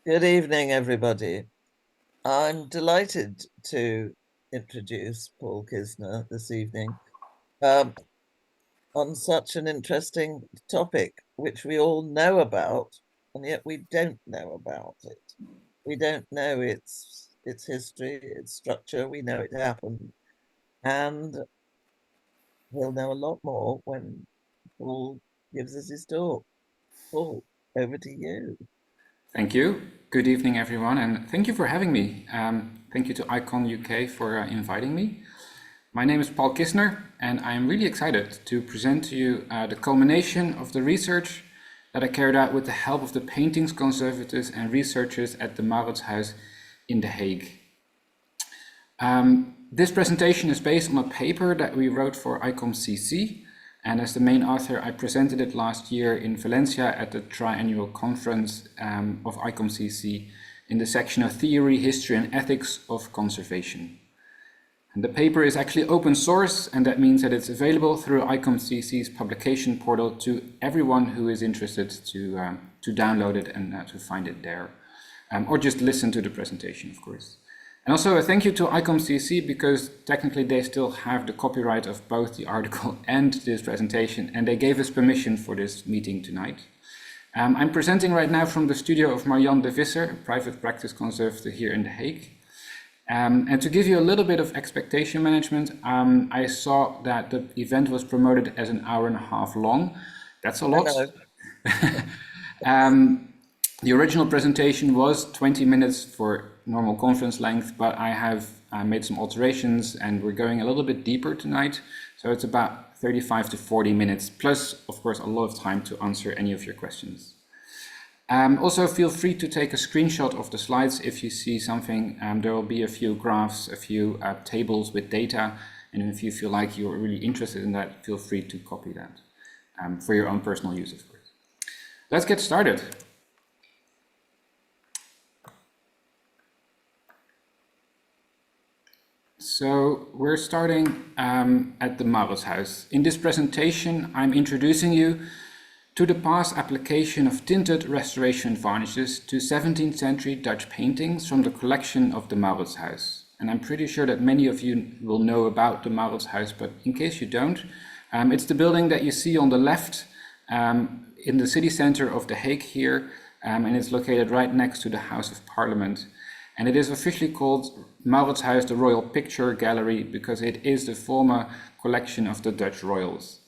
Good evening, everybody. I'm delighted to introduce Paul Kisner this evening um, on such an interesting topic, which we all know about, and yet we don't know about it. We don't know its history, its structure. We know it happened, and we'll know a lot more when Paul gives us his talk. Paul, over to you. Thank you. Good evening, everyone, and thank you for having me. Thank you to Icon UK for inviting me. My name is Paul Kisner, and I am really excited to present to you the culmination of the research that I carried out with the help of the paintings conservators and researchers at the Mauritshuis in The Hague. This presentation is based on a paper that we wrote for ICOM-CC, and as the main author, I presented it last year in Valencia at the triannual conference of ICOM-CC in the section of Theory, History and Ethics of Conservation. And the paper is actually open source, and that means that it's available through ICOM-CC's publication portal to everyone who is interested to download it and to find it there, or just listen to the presentation, of course. And also a thank you to ICOM-CC, because technically they still have the copyright of both the article and this presentation, and they gave us permission for this meeting tonight. I'm presenting right now from the studio of Marianne de Visser, a private practice conservator here in The Hague. And to give you a little bit of expectation management, I saw that the event was promoted as an hour and a half long. That's a lot. The original presentation was 20 minutes for normal conference length, but I have made some alterations and we're going a little bit deeper tonight. So it's about 35 to 40 minutes, plus, of course, a lot of time to answer any of your questions. Also, feel free to take a screenshot of the slides if you see something. There will be a few graphs, a few tables with data, and if you feel like you're really interested in that, feel free to copy that for your own personal use, of course. Let's get started. So we're starting at the Mauritshuis. In this presentation, I'm introducing you to the past application of tinted restoration varnishes to 17th century Dutch paintings from the collection of the Mauritshuis. And I'm pretty sure that many of you will know about the Mauritshuis, but in case you don't, it's the building that you see on the left in the city center of The Hague here, and it's located right next to the House of Parliament. And it is officially called Mauritshuis the Royal Picture Gallery because it is the former collection of the Dutch royals.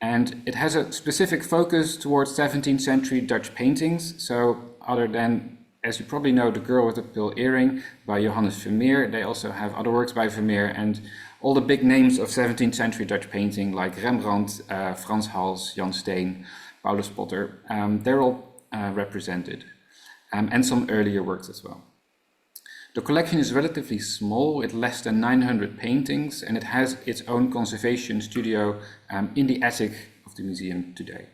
And it has a specific focus towards 17th century Dutch paintings. So other than, as you probably know, The Girl with the Pearl Earring by Johannes Vermeer, they also have other works by Vermeer, and all the big names of 17th century Dutch painting like Rembrandt, Frans Hals, Jan Steen, Paulus Potter, they're all represented, and some earlier works as well. The collection is relatively small, with less than 900 paintings, and it has its own conservation studio in the attic of the museum today.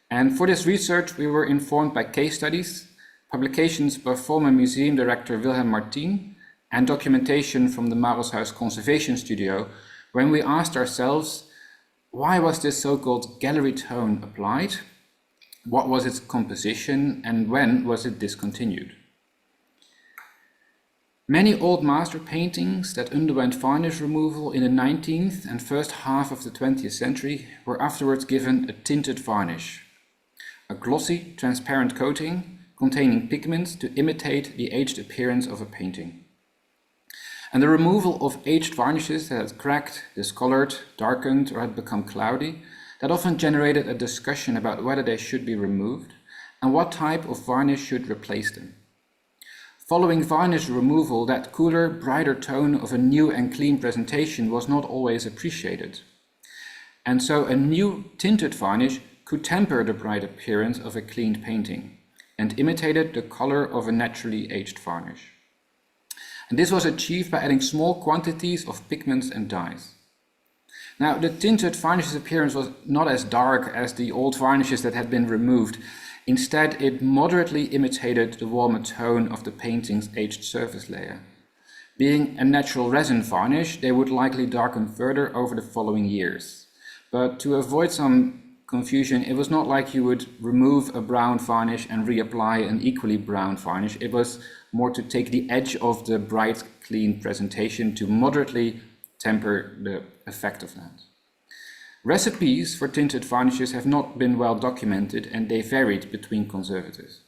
And for this research, we were informed by case studies, publications by former museum director Wilhelm Martin, and documentation from the Mauritshuis Conservation Studio, when we asked ourselves, why was this so-called gallery tone applied? What was its composition, and when was it discontinued? Many old master paintings that underwent varnish removal in the 19th and first half of the 20th century were afterwards given a tinted varnish, a glossy, transparent coating containing pigments to imitate the aged appearance of a painting. And the removal of aged varnishes that had cracked, discolored, darkened, or had become cloudy, that often generated a discussion about whether they should be removed and what type of varnish should replace them. Following varnish removal, that cooler, brighter tone of a new and clean presentation was not always appreciated. And so a new tinted varnish could temper the bright appearance of a cleaned painting and imitated the color of a naturally aged varnish. And this was achieved by adding small quantities of pigments and dyes. Now, the tinted varnish's appearance was not as dark as the old varnishes that had been removed. Instead, it moderately imitated the warmer tone of the painting's aged surface layer. Being a natural resin varnish, they would likely darken further over the following years. But to avoid some confusion, it was not like you would remove a brown varnish and reapply an equally brown varnish. It was more to take the edge of the bright, clean presentation to moderately temper the effect of that. Recipes for tinted varnishes have not been well documented, and they varied between conservators.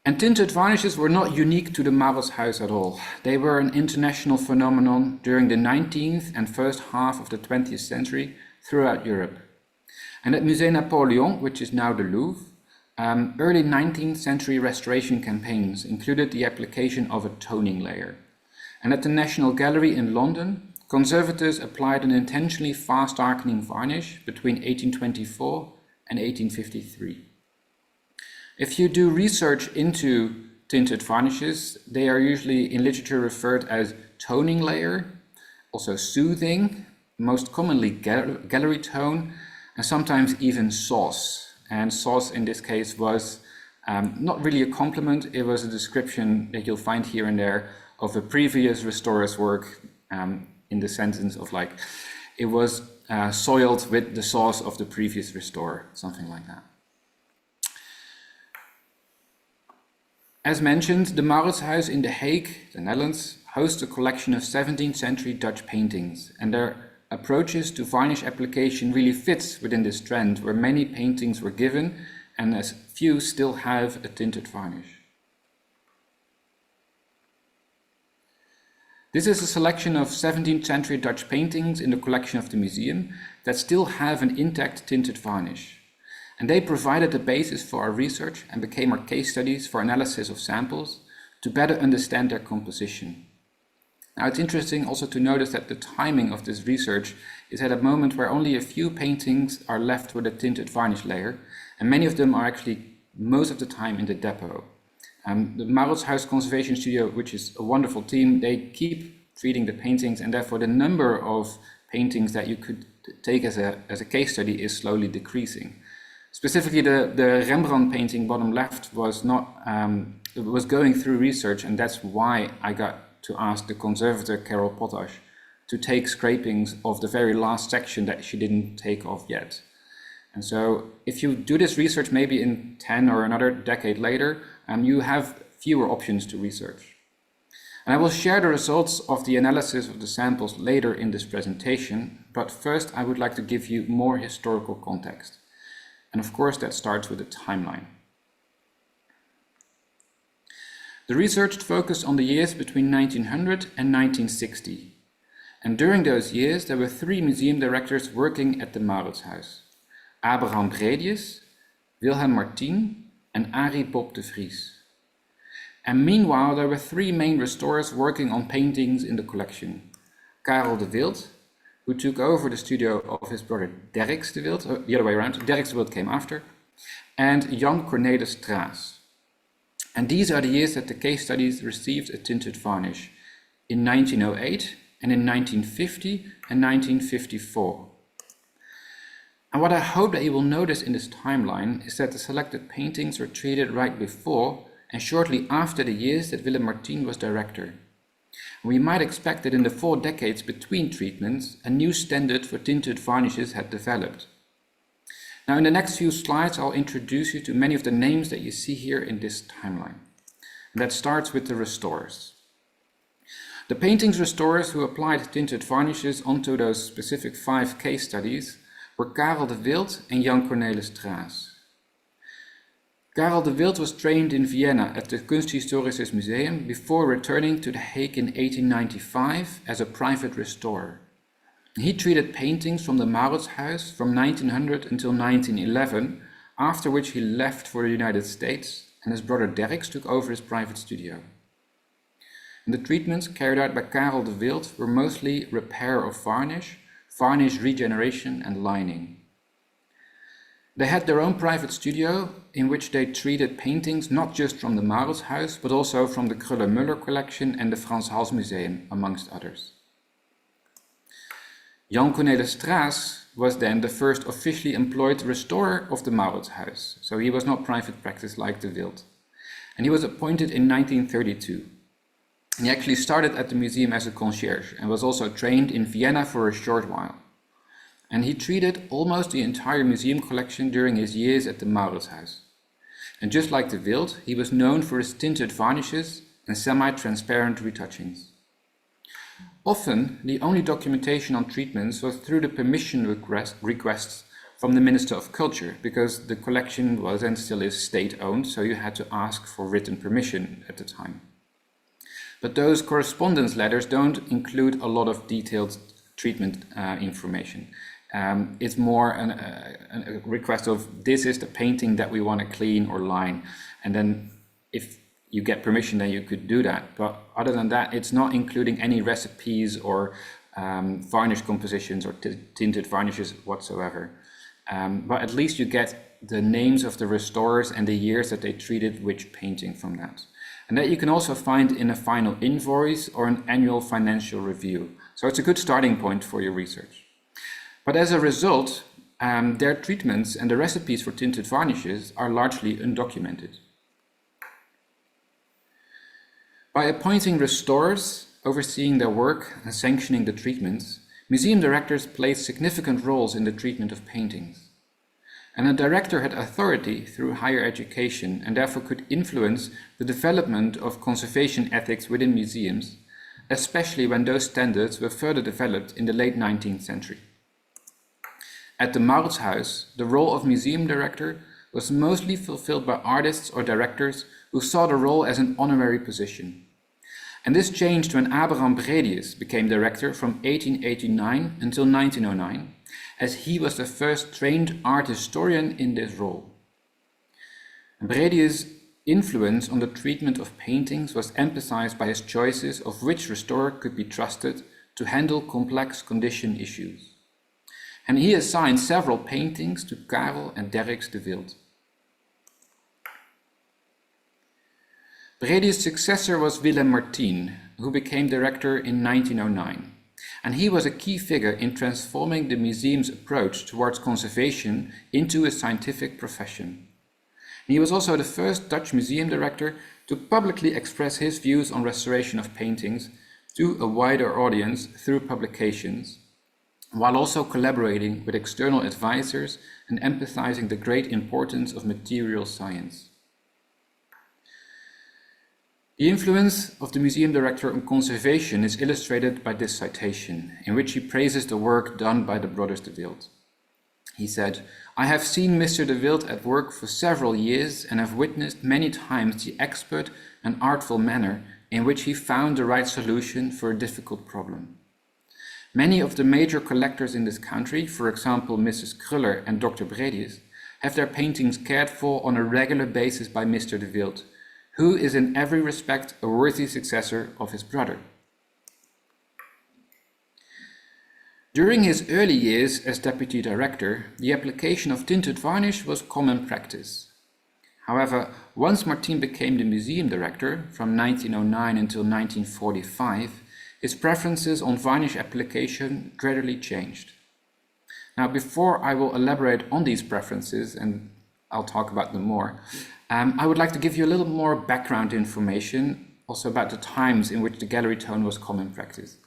And tinted varnishes were not unique to the Mauritshuis at all. They were an international phenomenon during the 19th and first half of the 20th century throughout Europe. And at Musée Napoleon, which is now the Louvre, early 19th century restoration campaigns included the application of a toning layer. And at the National Gallery in London, conservators applied an intentionally fast darkening varnish between 1824 and 1853. If you do research into tinted varnishes, they are usually in literature referred as toning layer, also soothing, most commonly gallery tone, and sometimes even sauce. And sauce in this case was not really a compliment, it was a description that you'll find here and there of a previous restorer's work, in the sentence of like, it was soiled with the sauce of the previous restorer, something like that. As mentioned, the Mauritshuis in The Hague, the Netherlands, hosts a collection of 17th century Dutch paintings, and their approaches to varnish application really fits within this trend where many paintings were given and as few still have a tinted varnish. This is a selection of 17th century Dutch paintings in the collection of the museum that still have an intact tinted varnish. And they provided the basis for our research and became our case studies for analysis of samples to better understand their composition. Now it's interesting also to notice that the timing of this research is at a moment where only a few paintings are left with a tinted varnish layer, and many of them are actually most of the time in the depot. The Mauritshuis Conservation Studio, which is a wonderful team, they keep treating the paintings, and therefore the number of paintings that you could take as a case study is slowly decreasing. Specifically, the Rembrandt painting bottom left was was going through research, and that's why I got to ask the conservator Carol Potash to take scrapings of the very last section that she didn't take off yet. And so if you do this research maybe in 10 or another decade later, you have fewer options to research. And I will share the results of the analysis of the samples later in this presentation, but first I would like to give you more historical context. And of course, that starts with a timeline. The research focused on the years between 1900 and 1960. And during those years, there were 3 museum directors working at the Mauritshuis: Abraham Bredius, Wilhelm Martin, and Arie Bob de Vries. And meanwhile, there were 3 main restorers working on paintings in the collection: Karel de Wild, who took over the studio of his brother Derks de Wild, the other way around, Derks de Wild came after, and Jan Cornelis Traas. And these are the years that the case studies received a tinted varnish, in 1908 and in 1950 and 1954. And what I hope that you will notice in this timeline is that the selected paintings were treated right before and shortly after the years that Willem Martin was director. We might expect that in the 4 decades between treatments, a new standard for tinted varnishes had developed. Now, in the next few slides, I'll introduce you to many of the names that you see here in this timeline. And that starts with the restorers. The paintings restorers who applied tinted varnishes onto those specific 5 case studies were Karel de Wild and Jan Cornelis Traas. Karel de Wild was trained in Vienna at the Kunsthistorisches Museum before returning to The Hague in 1895 as a private restorer. He treated paintings from the Mauritshuis from 1900 until 1911, after which he left for the United States and his brother Derks took over his private studio. And the treatments carried out by Karel de Wild were mostly repair of varnish, varnish regeneration and lining. They had their own private studio in which they treated paintings not just from the Mauritshuis but also from the Kröller-Müller collection and the Frans Hals Museum, amongst others. Jan Cornelis Traas was then the first officially employed restorer of the Mauritshuis, so he was not private practice like de Wild. And he was appointed in 1932. And he actually started at the museum as a concierge and was also trained in Vienna for a short while. and he treated almost the entire museum collection during his years at the Mauritshuis. And just like de Wild, he was known for his tinted varnishes and semi-transparent retouchings. Often, the only documentation on treatments was through the permission requests from the Minister of Culture, because the collection was and still is state-owned, so you had to ask for written permission at the time. But those correspondence letters don't include a lot of detailed treatment information. It's more a request of, this is the painting that we want to clean or line, and then if you get permission, then you could do that. But other than that, it's not including any recipes or varnish compositions or tinted varnishes whatsoever. But at least you get the names of the restorers and the years that they treated which painting from that. And that you can also find in a final invoice or an annual financial review. So it's a good starting point for your research. But as a result, their treatments and the recipes for tinted varnishes are largely undocumented. By appointing restorers, overseeing their work and sanctioning the treatments, museum directors played significant roles in the treatment of paintings. And a director had authority through higher education and therefore could influence the development of conservation ethics within museums, especially when those standards were further developed in the late 19th century. At the Mauritshuis, the role of museum director was mostly fulfilled by artists or directors who saw the role as an honorary position. And this changed when Abraham Bredius became director from 1889 until 1909, as he was the first trained art historian in this role. Bredius' influence on the treatment of paintings was emphasized by his choices of which restorer could be trusted to handle complex condition issues. And he assigned several paintings to Karel and Derks de Wild. Bredius' successor was Willem Martin, who became director in 1909, and he was a key figure in transforming the museum's approach towards conservation into a scientific profession. He was also the first Dutch museum director to publicly express his views on restoration of paintings to a wider audience through publications, while also collaborating with external advisors and emphasizing the great importance of material science. The influence of the museum director on conservation is illustrated by this citation, in which he praises the work done by the brothers de Wild. He said, "I have seen Mr. de Wild at work for several years and have witnessed many times the expert and artful manner in which he found the right solution for a difficult problem. Many of the major collectors in this country, for example Mrs. Kruller and Dr. Bredius, have their paintings cared for on a regular basis by Mr. de Wild, who is in every respect a worthy successor of his brother." During his early years as deputy director, the application of tinted varnish was common practice. However, once Martin became the museum director from 1909 until 1945, his preferences on varnish application gradually changed. Now, before I will elaborate on these preferences, and I'll talk about them more, I would like to give you a little more background information, also about the times in which the gallery tone was common practice.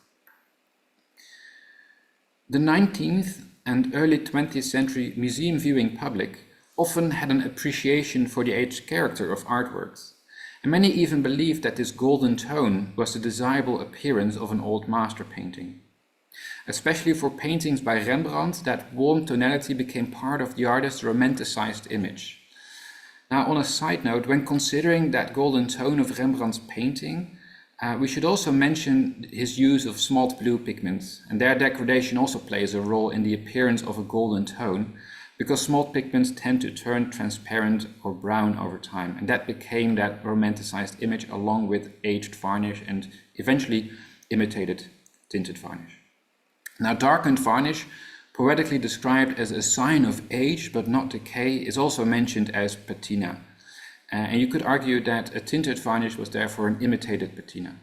The 19th and early 20th century museum viewing public often had an appreciation for the aged character of artworks, and many even believed that this golden tone was the desirable appearance of an old master painting. Especially for paintings by Rembrandt, that warm tonality became part of the artist's romanticized image. Now, on a side note, when considering that golden tone of Rembrandt's painting, we should also mention his use of smalt blue pigments, and their degradation also plays a role in the appearance of a golden tone, because smalt pigments tend to turn transparent or brown over time, and that became that romanticized image along with aged varnish and eventually imitated tinted varnish. Now, darkened varnish, poetically described as a sign of age but not decay, is also mentioned as patina. And you could argue that a tinted varnish was therefore an imitated patina.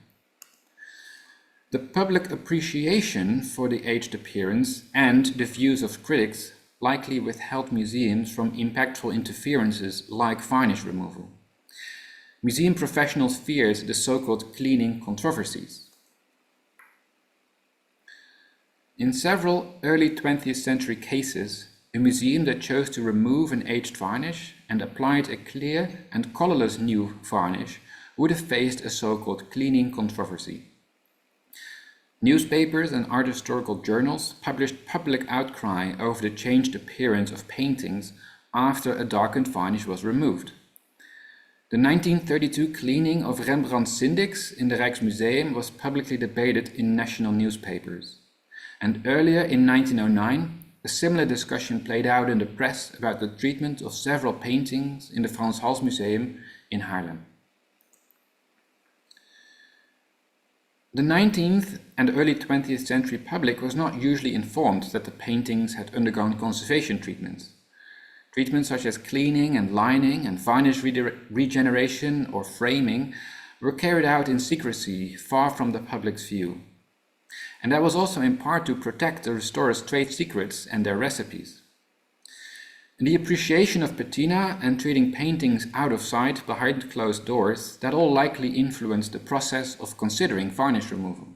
The public appreciation for the aged appearance and the views of critics likely withheld museums from impactful interferences like varnish removal. Museum professionals feared the so-called cleaning controversies. In several early 20th century cases, a museum that chose to remove an aged varnish and applied a clear and colorless new varnish would have faced a so-called cleaning controversy. Newspapers and art historical journals published public outcry over the changed appearance of paintings after a darkened varnish was removed. The 1932 cleaning of Rembrandt's Syndics in the Rijksmuseum was publicly debated in national newspapers. And earlier in 1909, a similar discussion played out in the press about the treatment of several paintings in the Frans Hals Museum in Haarlem. The 19th and early 20th century public was not usually informed that the paintings had undergone conservation treatments. Treatments such as cleaning and lining and varnish regeneration or framing were carried out in secrecy, far from the public's view. And that was also in part to protect the restorers' trade secrets and their recipes. In the appreciation of patina and treating paintings out of sight behind closed doors, that all likely influenced the process of considering varnish removal.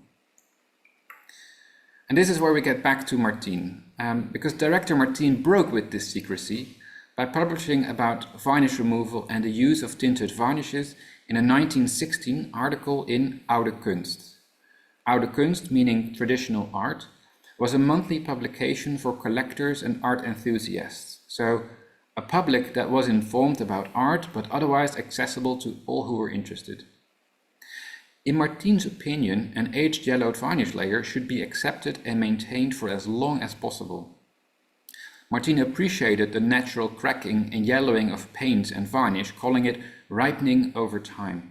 And this is where we get back to Martin, because director Martin broke with this secrecy by publishing about varnish removal and the use of tinted varnishes in a 1916 article in Oude Kunst. Oude Kunst, meaning traditional art, was a monthly publication for collectors and art enthusiasts, so a public that was informed about art but otherwise accessible to all who were interested. In Martin's opinion, an aged yellowed varnish layer should be accepted and maintained for as long as possible. Martin appreciated the natural cracking and yellowing of paints and varnish, calling it ripening over time.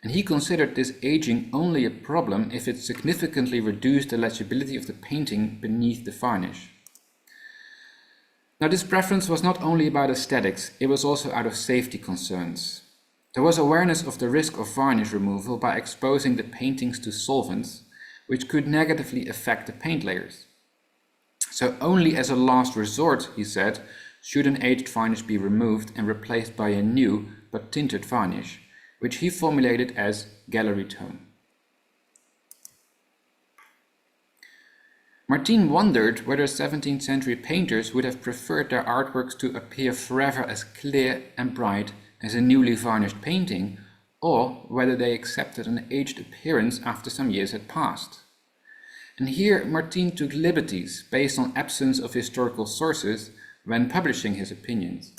And he considered this aging only a problem if it significantly reduced the legibility of the painting beneath the varnish. Now, this preference was not only about aesthetics, it was also out of safety concerns. There was awareness of the risk of varnish removal by exposing the paintings to solvents, which could negatively affect the paint layers. So only as a last resort, he said, should an aged varnish be removed and replaced by a new but tinted varnish, which he formulated as gallery tone. Martin wondered whether 17th century painters would have preferred their artworks to appear forever as clear and bright as a newly varnished painting, or whether they accepted an aged appearance after some years had passed. And here Martin took liberties based on absence of historical sources when publishing his opinions.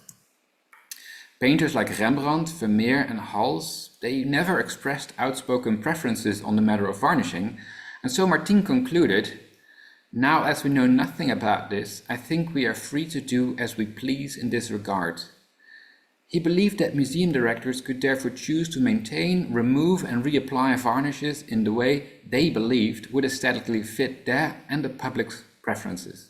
Painters like Rembrandt, Vermeer and Hals, they never expressed outspoken preferences on the matter of varnishing, and so Martin concluded, "Now as we know nothing about this, I think we are free to do as we please in this regard." He believed that museum directors could therefore choose to maintain, remove and reapply varnishes in the way they believed would aesthetically fit their and the public's preferences.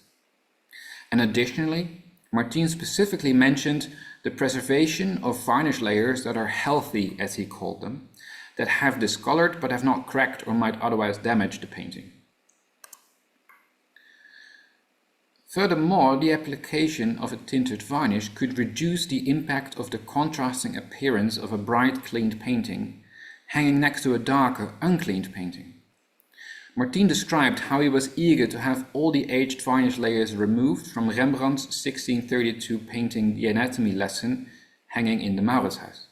And additionally, Martin specifically mentioned the preservation of varnish layers that are healthy, as he called them, that have discolored but have not cracked or might otherwise damage the painting. Furthermore, the application of a tinted varnish could reduce the impact of the contrasting appearance of a bright cleaned painting hanging next to a darker uncleaned painting. Martin described how he was eager to have all the aged varnish layers removed from Rembrandt's 1632 painting The Anatomy Lesson hanging in the Mauritshuis.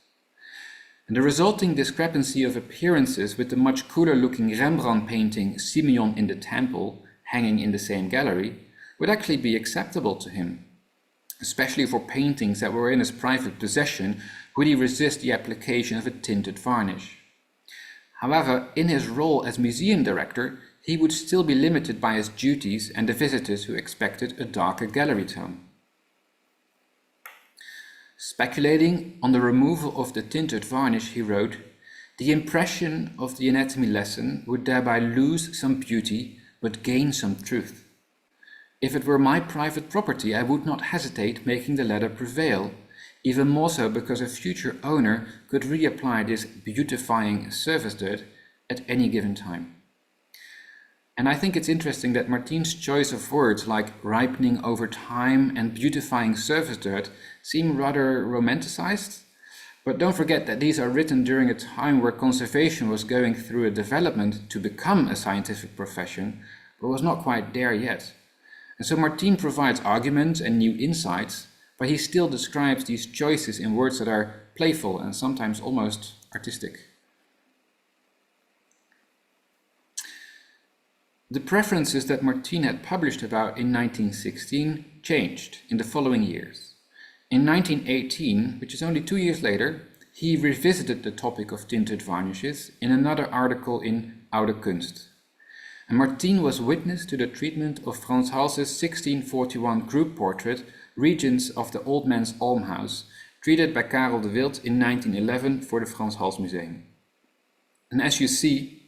And the resulting discrepancy of appearances with the much cooler looking Rembrandt painting Simeon in the Temple hanging in the same gallery would actually be acceptable to him. Especially for paintings that were in his private possession, would he resist the application of a tinted varnish. However, in his role as museum director, he would still be limited by his duties and the visitors who expected a darker gallery tone. Speculating on the removal of the tinted varnish, he wrote, "The impression of the anatomy lesson would thereby lose some beauty but gain some truth. If it were my private property, I would not hesitate making the latter prevail, even more so because a future owner could reapply this beautifying surface dirt at any given time." And I think it's interesting that Martin's choice of words like ripening over time and beautifying surface dirt seem rather romanticized. But don't forget that these are written during a time where conservation was going through a development to become a scientific profession, but was not quite there yet. And so Martin provides arguments and new insights, but he still describes these choices in words that are playful and sometimes almost artistic. The preferences that Martin had published about in 1916 changed in the following years. In 1918, which is only 2 years later, he revisited the topic of tinted varnishes in another article in Oude Kunst. And Martin was witness to the treatment of Frans Hals's 1641 group portrait, Regents of the Old Man's Almhouse, treated by Karel de Wild in 1911 for the Frans Hals Museum. And as you see,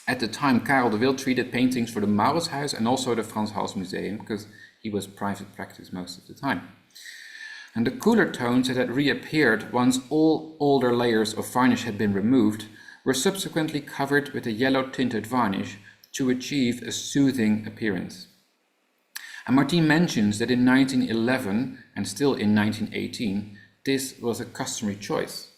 at the time Karel de Wild treated paintings for the Mauritshuis and also the Frans Hals Museum, because he was private practice most of the time. And the cooler tones that had reappeared once all older layers of varnish had been removed were subsequently covered with a yellow tinted varnish to achieve a soothing appearance. And Martin mentions that in 1911 and still in 1918, this was a customary choice.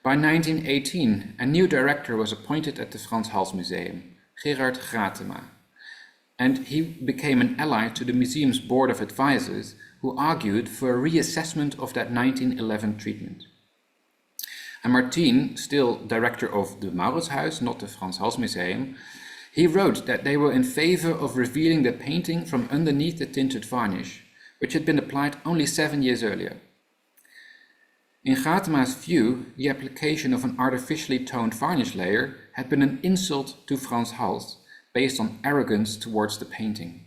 By 1918, a new director was appointed at the Frans Hals Museum, Gerard Gratema, and he became an ally to the museum's board of advisors, who argued for a reassessment of that 1911 treatment. And Martin, still director of the Mauritshuis, not the Frans Hals Museum, he wrote that they were in favor of revealing the painting from underneath the tinted varnish, which had been applied only 7 years earlier. In Gratema's view, the application of an artificially toned varnish layer had been an insult to Frans Hals, based on arrogance towards the painting.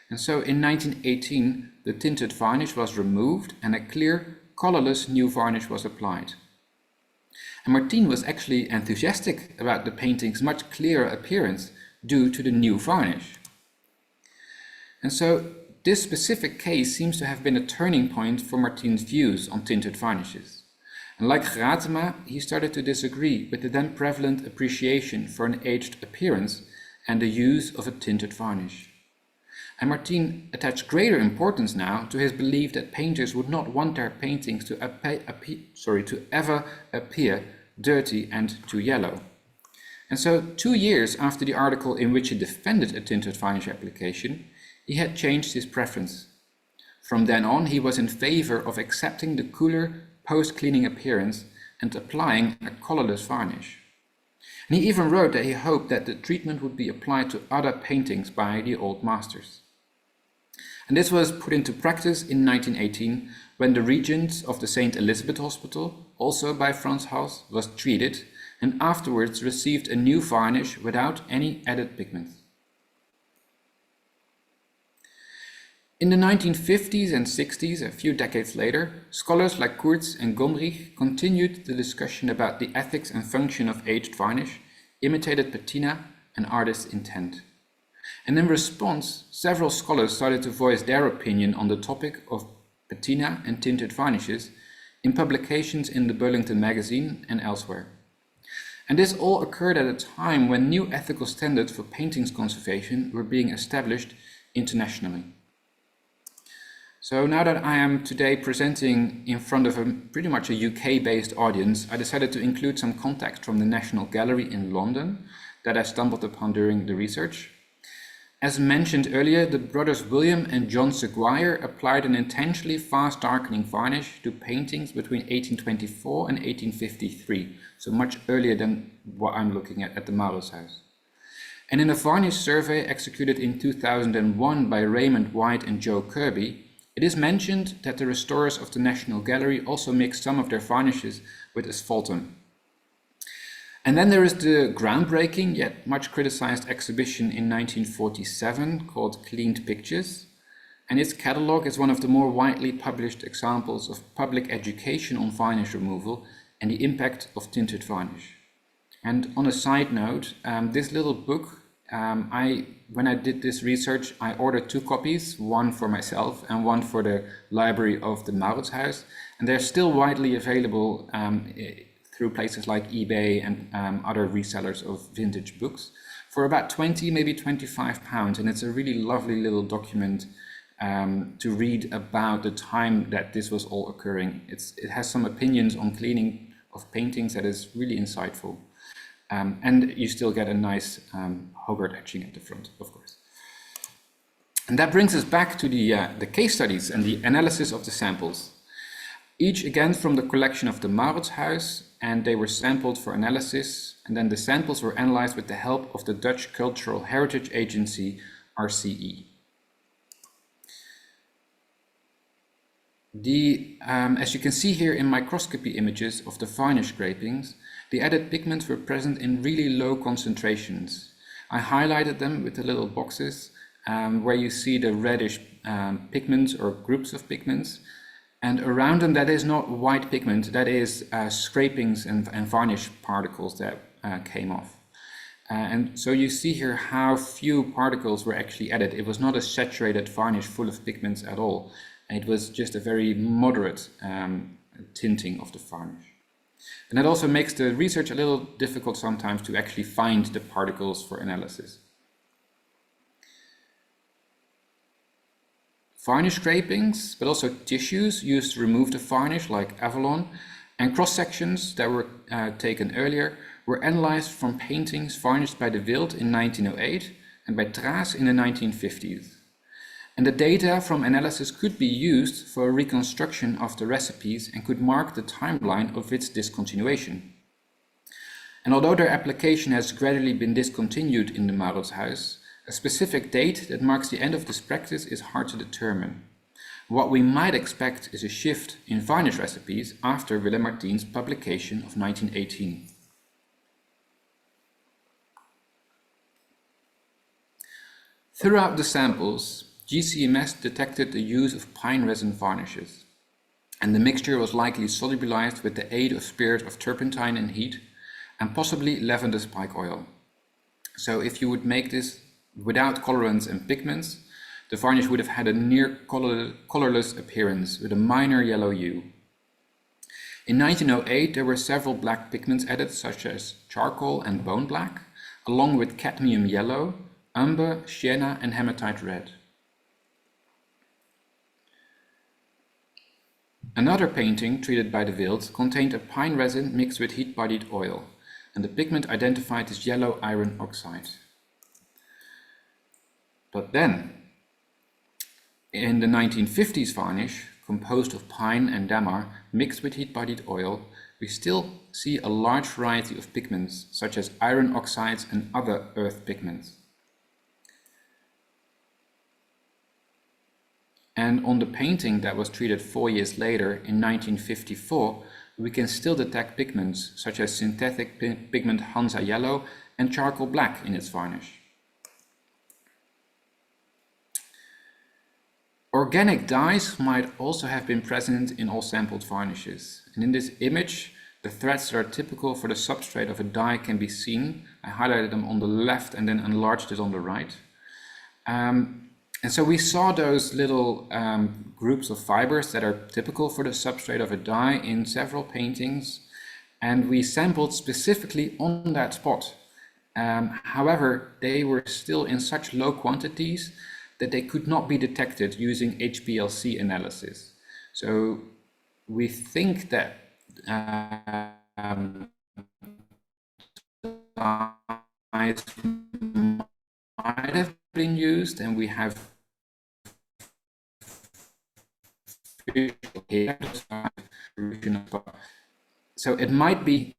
And so in 1918, the tinted varnish was removed and a clear, colorless new varnish was applied. And Martin was actually enthusiastic about the painting's much clearer appearance due to the new varnish. And so this specific case seems to have been a turning point for Martin's views on tinted varnishes. And like Gratema, he started to disagree with the then prevalent appreciation for an aged appearance and the use of a tinted varnish. And Martin attached greater importance now to his belief that painters would not want their paintings to ever appear dirty and too yellow. And so 2 years after the article in which he defended a tinted varnish application, he had changed his preference. From then on, he was in favor of accepting the cooler post-cleaning appearance and applying a colorless varnish. And he even wrote that he hoped that the treatment would be applied to other paintings by the old masters. And this was put into practice in 1918 when the Regents of the St. Elizabeth Hospital, also by Frans Hals, was treated and afterwards received a new varnish without any added pigments. In the 1950s and 60s, a few decades later, scholars like Kurtz and Gomrich continued the discussion about the ethics and function of aged varnish, imitated patina, and artist's intent. And in response, several scholars started to voice their opinion on the topic of patina and tinted varnishes in publications in the Burlington magazine and elsewhere. And this all occurred at a time when new ethical standards for paintings conservation were being established internationally. So now that I am today presenting in front of pretty much a UK-based audience, I decided to include some context from the National Gallery in London that I stumbled upon during the research. As mentioned earlier, the brothers William and John Seguier applied an intentionally fast darkening varnish to paintings between 1824 and 1853, so much earlier than what I'm looking at the Mauritshuis. And in a varnish survey executed in 2001 by Raymond White and Joe Kirby, it is mentioned that the restorers of the National Gallery also mixed some of their varnishes with asphaltum. And then there is the groundbreaking yet much criticized exhibition in 1947 called Cleaned Pictures, and its catalogue is one of the more widely published examples of public education on varnish removal and the impact of tinted varnish. And on a side note, this little book, when I did this research, I ordered 2 copies, one for myself and one for the library of the Mauritshuis, and they're still widely available through places like eBay and other resellers of vintage books for about 20, maybe £25, and it's a really lovely little document to read about the time that this was all occurring. It has some opinions on cleaning of paintings that is really insightful. And you still get a nice Hogarth etching at the front, of course. And that brings us back to the case studies and the analysis of the samples. Each again from the collection of the Mauritshuis, and they were sampled for analysis, and then the samples were analyzed with the help of the Dutch Cultural Heritage Agency, RCE. As you can see here in microscopy images of the varnish scrapings, the added pigments were present in really low concentrations. I highlighted them with the little boxes where you see the reddish pigments or groups of pigments. And around them, that is not white pigment, that is scrapings and varnish particles that came off. And so you see here how few particles were actually added. It was not a saturated varnish full of pigments at all. It was just a very moderate tinting of the varnish. And that also makes the research a little difficult sometimes to actually find the particles for analysis. Varnish scrapings, but also tissues used to remove the varnish, like Avalon, and cross-sections that were taken earlier were analyzed from paintings varnished by de Wild in 1908 and by Traas in the 1950s. And the data from analysis could be used for a reconstruction of the recipes and could mark the timeline of its discontinuation. And although their application has gradually been discontinued in the Mauritshuis, a specific date that marks the end of this practice is hard to determine. What we might expect is a shift in varnish recipes after Willem Martien's publication of 1918. Throughout the samples, GCMS detected the use of pine resin varnishes, and the mixture was likely solubilized with the aid of spirit of turpentine and heat, and possibly lavender spike oil. So if you would make this without colorants and pigments, the varnish would have had a near colorless appearance with a minor yellow hue. In 1908, there were several black pigments added, such as charcoal and bone black, along with cadmium yellow, umber, sienna, and hematite red. Another painting treated by de Wild contained a pine resin mixed with heat-bodied oil, and the pigment identified as yellow iron oxide. But then, in the 1950s varnish, composed of pine and dammar mixed with heat-bodied oil, we still see a large variety of pigments, such as iron oxides and other earth pigments. And on the painting that was treated 4 years later, in 1954, we can still detect pigments, such as synthetic pigment Hansa yellow and charcoal black in its varnish. Organic dyes might also have been present in all sampled varnishes. And in this image, the threads that are typical for the substrate of a dye can be seen. I highlighted them on the left and then enlarged it on the right. And so we saw those little groups of fibers that are typical for the substrate of a dye in several paintings, and we sampled specifically on that spot. However, they were still in such low quantities that they could not be detected using HPLC analysis. So we think that dyes might have been used, and we have so it might be.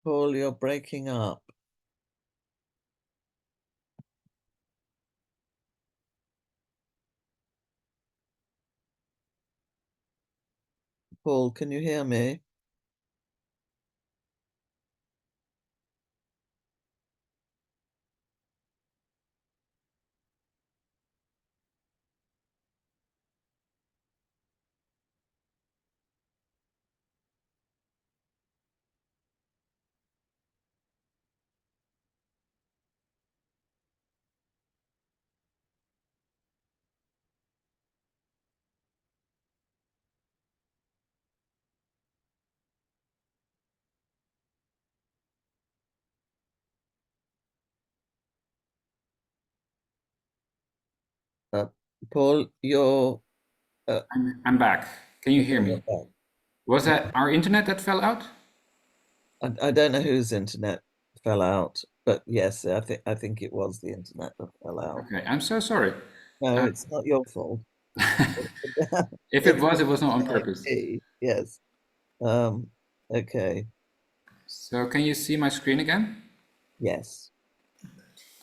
Paul, you're breaking up. Paul, can you hear me? Uh, Paul, you're I'm back. Can you hear okay, me? you're back. Was that our internet that fell out? I don't know whose internet fell out, but yes, I think it was the internet that fell out. Okay, I'm so sorry. No, Uh, it's not your fault. if it It's was, it was not on the purpose. IT, yes. Um, okay, So can you see my screen again? yes,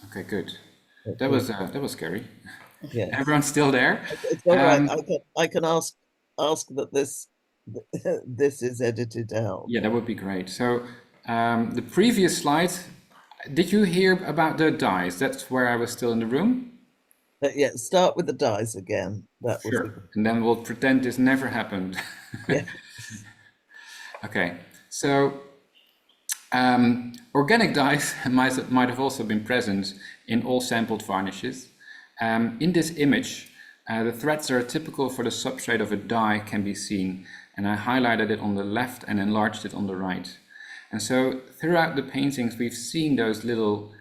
Okay, good. okay, That was scary. yes. Everyone's still there. It's all right. Um, I can ask that this this is edited out. yeah, that would be great. So the previous slide, did you hear about the dies? That's where I was still in the room. Yeah, start with the dice again. That would be Sure. And then we'll pretend this never happened. yeah. Okay. So organic dyes might have also been present in all sampled varnishes. In this image, the threads that are typical for the substrate of a dye can be seen, and I highlighted it on the left and enlarged it on the right. And so throughout the paintings, we've seen those little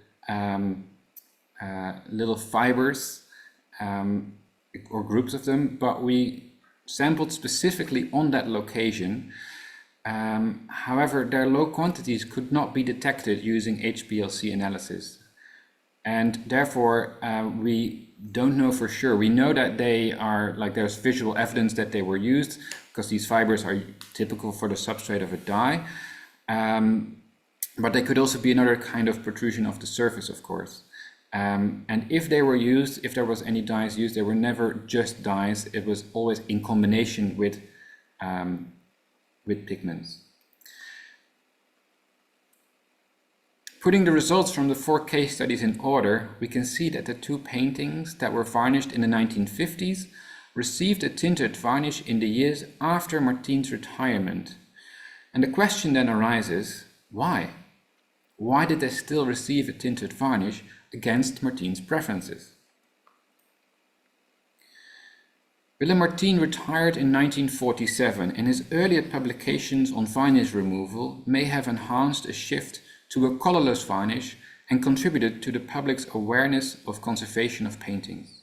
fibers or groups of them, but we sampled specifically on that location. However, their low quantities could not be detected using HPLC analysis. And therefore, we don't know for sure. We know that they are, like, there's visual evidence that they were used because these fibers are typical for the substrate of a dye. But they could also be another kind of protrusion of the surface, of course. And if they were used, if there was any dyes used, they were never just dyes. It was always in combination with pigments. Putting the results from the 4 case studies in order, we can see that the 2 paintings that were varnished in the 1950s received a tinted varnish in the years after Martin's retirement. And the question then arises, why? Why did they still receive a tinted varnish against Martin's preferences? Willem Martin retired in 1947, and his earlier publications on varnish removal may have enhanced a shift to a colorless varnish and contributed to the public's awareness of conservation of paintings.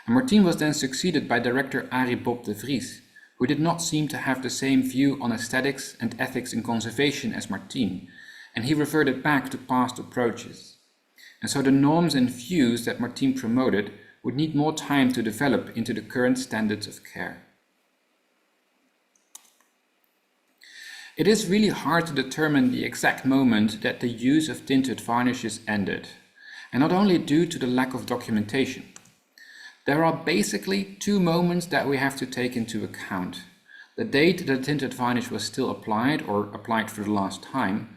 And Martin was then succeeded by director Arie Bob de Vries, who did not seem to have the same view on aesthetics and ethics in conservation as Martin, and he reverted back to past approaches. And so the norms and views that Martin promoted would need more time to develop into the current standards of care. It is really hard to determine the exact moment that the use of tinted varnishes ended, and not only due to the lack of documentation. There are basically 2 moments that we have to take into account: the date that the tinted varnish was still applied or applied for the last time,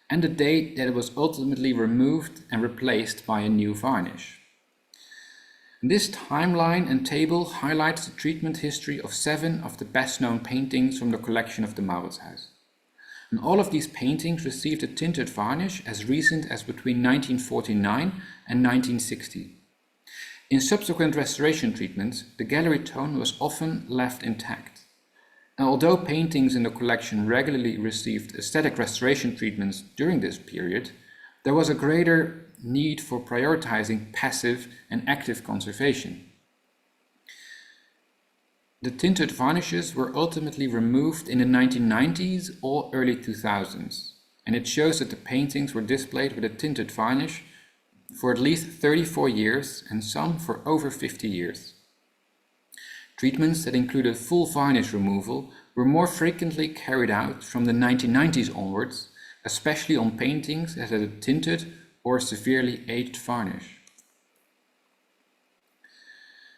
and the date that it was ultimately removed and replaced by a new varnish. This timeline and table highlights the treatment history of 7 of the best-known paintings from the collection of the Mauritshuis. And all of these paintings received a tinted varnish as recent as between 1949 and 1960. In subsequent restoration treatments, the gallery tone was often left intact. And although paintings in the collection regularly received aesthetic restoration treatments during this period, there was a greater need for prioritizing passive and active conservation. The tinted varnishes were ultimately removed in the 1990s or early 2000s, and it shows that the paintings were displayed with a tinted varnish for at least 34 years and some for over 50 years. Treatments that included full varnish removal were more frequently carried out from the 1990s onwards, especially on paintings that had a tinted or severely aged varnish.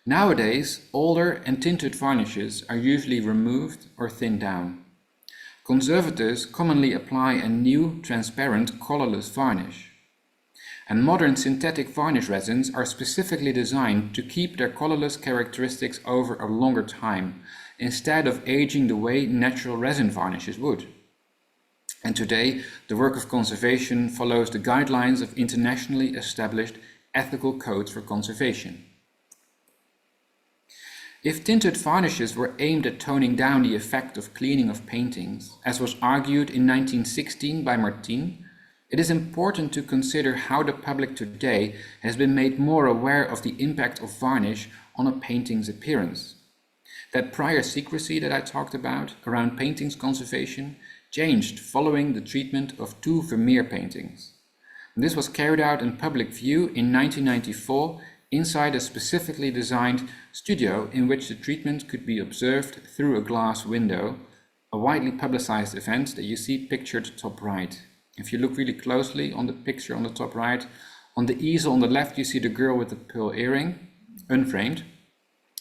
Nowadays, older and tinted varnishes are usually removed or thinned down. Conservators commonly apply a new, transparent, colorless varnish. And modern synthetic varnish resins are specifically designed to keep their colorless characteristics over a longer time, instead of aging the way natural resin varnishes would. And today, the work of conservation follows the guidelines of internationally established ethical codes for conservation. If tinted varnishes were aimed at toning down the effect of cleaning of paintings, as was argued in 1916 by Martin, it is important to consider how the public today has been made more aware of the impact of varnish on a painting's appearance. That prior secrecy that I talked about around paintings conservation changed following the treatment of two Vermeer paintings. And this was carried out in public view in 1994 inside a specifically designed studio in which the treatment could be observed through a glass window, a widely publicized event that you see pictured top right. If you look really closely on the picture on the top right, on the easel on the left you see the girl with the pearl earring, unframed,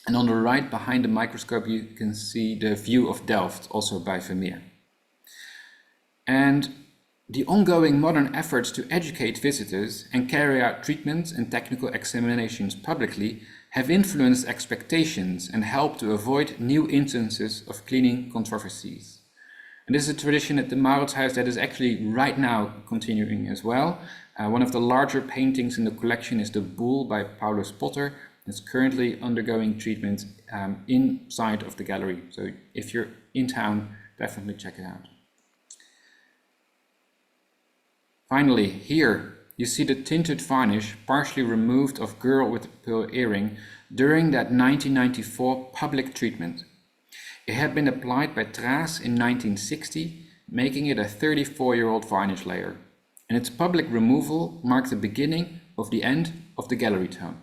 and on the right behind the microscope you can see the view of Delft, also by Vermeer. And the ongoing modern efforts to educate visitors and carry out treatments and technical examinations publicly have influenced expectations and helped to avoid new instances of cleaning controversies. And this is a tradition at the Mauritshuis that is actually right now continuing as well. One of the larger paintings in the collection is the Bull by Paulus Potter. It's currently undergoing treatment inside of the gallery. So if you're in town, definitely check it out. Finally, here you see the tinted varnish partially removed of girl with the pearl earring during that 1994 public treatment. It had been applied by Traas in 1960, making it a 34-year-old varnish layer, and its public removal marked the beginning of the end of the gallery tone.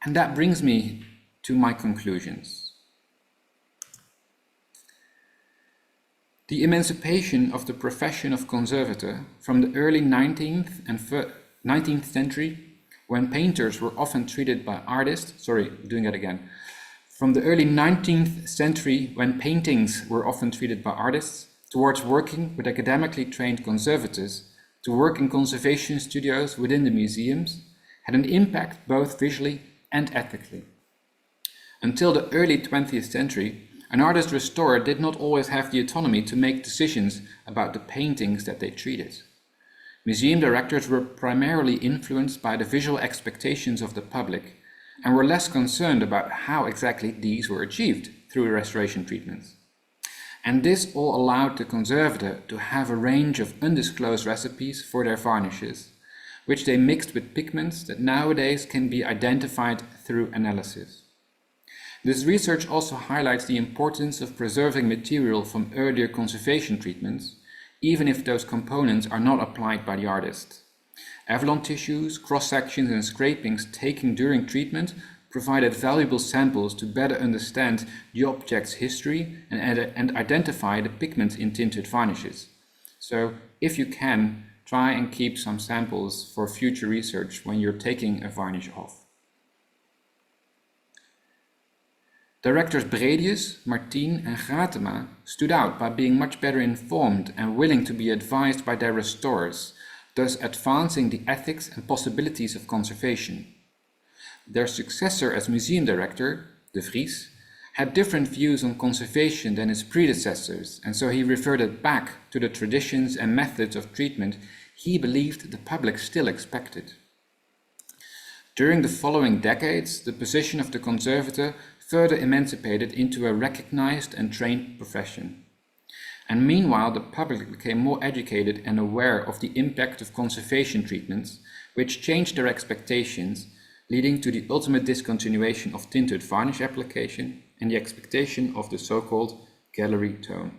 And that brings me to my conclusions. The emancipation of the profession of conservator from the early 19th century, when painters were often treated by artists, from the early 19th century, when paintings were often treated by artists, towards working with academically trained conservators, to work in conservation studios within the museums, had an impact both visually and ethically. Until the early 20th century, an artist restorer did not always have the autonomy to make decisions about the paintings that they treated. Museum directors were primarily influenced by the visual expectations of the public and were less concerned about how exactly these were achieved through restoration treatments. And this all allowed the conservator to have a range of undisclosed recipes for their varnishes, which they mixed with pigments that nowadays can be identified through analysis. This research also highlights the importance of preserving material from earlier conservation treatments, even if those components are not applied by the artist. Avalon tissues, cross-sections and scrapings taken during treatment provided valuable samples to better understand the object's history and identify the pigments in tinted varnishes. So, if you can, try and keep some samples for future research when you're taking a varnish off. Directors Bredius, Martin and Gratema stood out by being much better informed and willing to be advised by their restorers, thus advancing the ethics and possibilities of conservation. Their successor as museum director, De Vries, had different views on conservation than his predecessors, and so he reverted back to the traditions and methods of treatment he believed the public still expected. During the following decades, the position of the conservator further emancipated into a recognized and trained profession. And meanwhile, the public became more educated and aware of the impact of conservation treatments, which changed their expectations, leading to the ultimate discontinuation of tinted varnish application and the expectation of the so-called gallery tone.